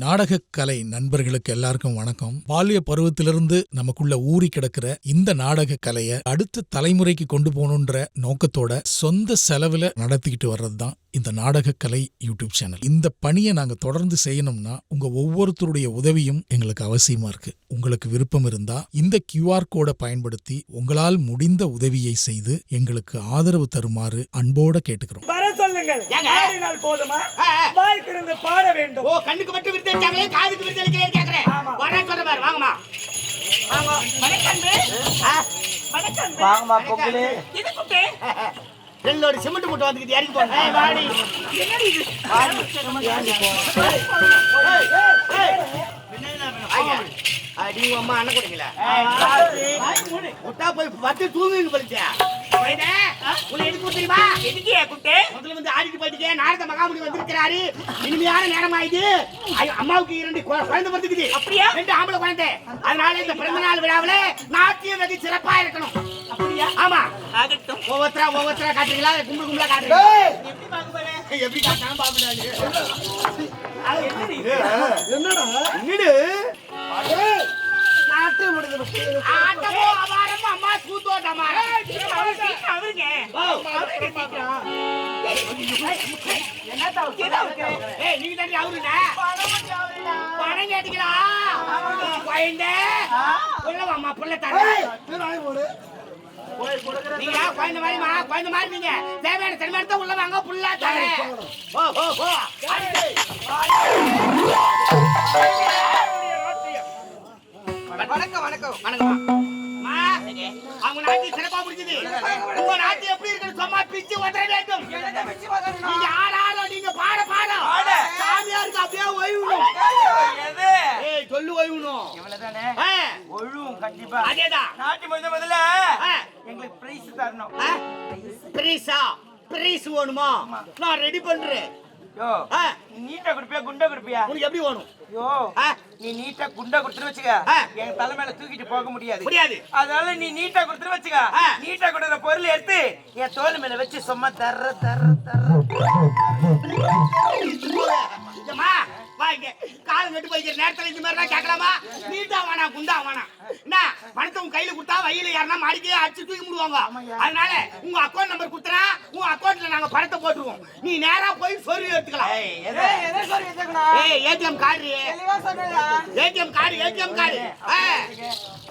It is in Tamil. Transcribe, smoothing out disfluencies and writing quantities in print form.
நாடகக்கலை நண்பர்களுக்கு எல்லாருக்கும் வணக்கம். பால்ய பருவத்திலிருந்து நமக்குள்ள ஊறி கிடக்கிற இந்த நாடக கலையை அடுத்த தலைமுறைக்கு கொண்டு போகணுன்ற நோக்கத்தோட சொந்த செலவுல நடத்திக்கிட்டு வர்றதுதான் இந்த நாடகக்கலை யூடியூப் சேனல். இந்த பணியை நாங்க தொடர்ந்து செய்யணும்னா உங்க ஒவ்வொருத்தருடைய உதவியும் எங்களுக்கு அவசியமா இருக்கு. உங்களுக்கு விருப்பம் இருந்தா இந்த QR கோடை பயன்படுத்தி உங்களால் முடிந்த உதவியை செய்து எங்களுக்கு ஆதரவு தருமாறு அன்போட கேட்டுக்கிறோம். போதுமா வாய் திறந்து பாட வேண்டும். ஓ, கண்ணுக்கு மட்டும் விருது வச்சாங்களே, காதுக்கு விருது அளிக்கிறேன் கேக்குறேன். வர சொல்ற பாரு, வாங்கம்மா. வாங்க. வணக்கம். வணக்கம். வாங்கம்மா பொங்கலே. இது குட்டே. ரெல்லோட சிமெண்ட் மூட்டை வந்துக்கிட்டு இறங்கி போங்க. ஏய் வாடி. என்னடி இது? இறங்கி போ. ஐயா. அடி அம்மா அண்ணன் கொடுங்கல. முட்டா போய் பத்து தூங்குங்க பரிச்சா. போய்டே. உன்னை எதுக்கு தெரியுமா? எதுக்கு குட்டே? முதல்ல வந்து ஆடிட்டு போயிட்டீங்க. நாரத மகாமுனி வந்திருக்காரு. இனிமையான நேரம் ஆயிடுச்சு. அம்மாவுக்கு 2 குழந்தை வந்துக்குது. அப்படியே 2 ஆம்பளை குழந்தை. அதனால இந்த பிறந்த நாள் விழாவுல நாட்டியம் வெகு சிறப்பா இருக்கணும். அப்படியா? ஆமா. ஆகட்டும். ஒவ்வொருத்தரா காட்டுறீங்களா? கும்பலா காட்டுறீங்களா? எப்படி பாக்க போறேன்? எப்படி காட்டாம பாக்குறாங்க? என்னடா என்னடு? நாட்டே முடிஞ்சது. ஆட்டமோ அபாரமோ அம்மா கூத்தோட்டமா. அவருங்க. என்ன தவுக்கு? ஏய் நீங்க தாண்டி அவருங்க. பணம் கேட்டீங்களா? குழந்தை. புள்ள அம்மா புள்ள தரேன். நீங்க குழந்தை மாதிரிமா, குழந்தை மாதிரி நீங்க தேவையான தன்மையான உள்ள வாங்க புள்ள தரேன். ஓ ஓ ஓ. வணக்கம் வணக்கம் வணக்கம். அவங்க நாட்டு சிறப்பா புரிஞ்சுது. உங்க நாட்டு எப்படி இருக்கு? சும்மா பிச்சு உதற வேண்டும். நீங்க ஆடாடோ, நீங்க பாட பாட சாமியாருக்கு அப்படியே ஒய்வுணும். ஏய் சொல்லு ஒய்வுணும். இவ்வளவுதானே ஒழுவும். கண்டிப்பா அதேதான். நாட்டு முதல்ல எங்களுக்கு பிரைஸ் தரணும். பிரைஸா? பிரைஸ் வேணுமா? நான் ரெடி பண்றேன். யோ நீட்டா குடுப்பியா குண்டா குடுப்பியா? உனக்கு எப்படி வேணும்? யோ நீ நீட்டா குண்டா குடுத்துரு வச்சுக்க, என் தலை மேல தூக்கிட்டு போக முடியாது. அதனால நீ நீட்டா குடுத்துரு வச்சுக்க, நீட்டா கொடுக்குற பொருள் எடுத்து என் தோல் மேல வச்சு சும்மா தர்ற தர்ற தர்ற. வாங்க காலம் கட்டு போய்க்கிற நேரத்துல இந்த மாதிரி கேட்கலாமா? நீட்டா வேணா குண்டா வேணா என்ன பணத்தை உங்க கையில கொடுத்தா வயல யாருன்னா மாடிக்கே அடிச்சு தூக்கி முடுவாங்க. அதனால உங்க அக்கௌண்ட் நம்பர் கொடுத்தா உங்க அக்கௌண்ட்ல நாங்க பணத்தை போட்டுருவோம். நீ நேரா போய் சொருவி எடுத்துக்கலாம். ஏய் ATM card, ATM card, ATM card.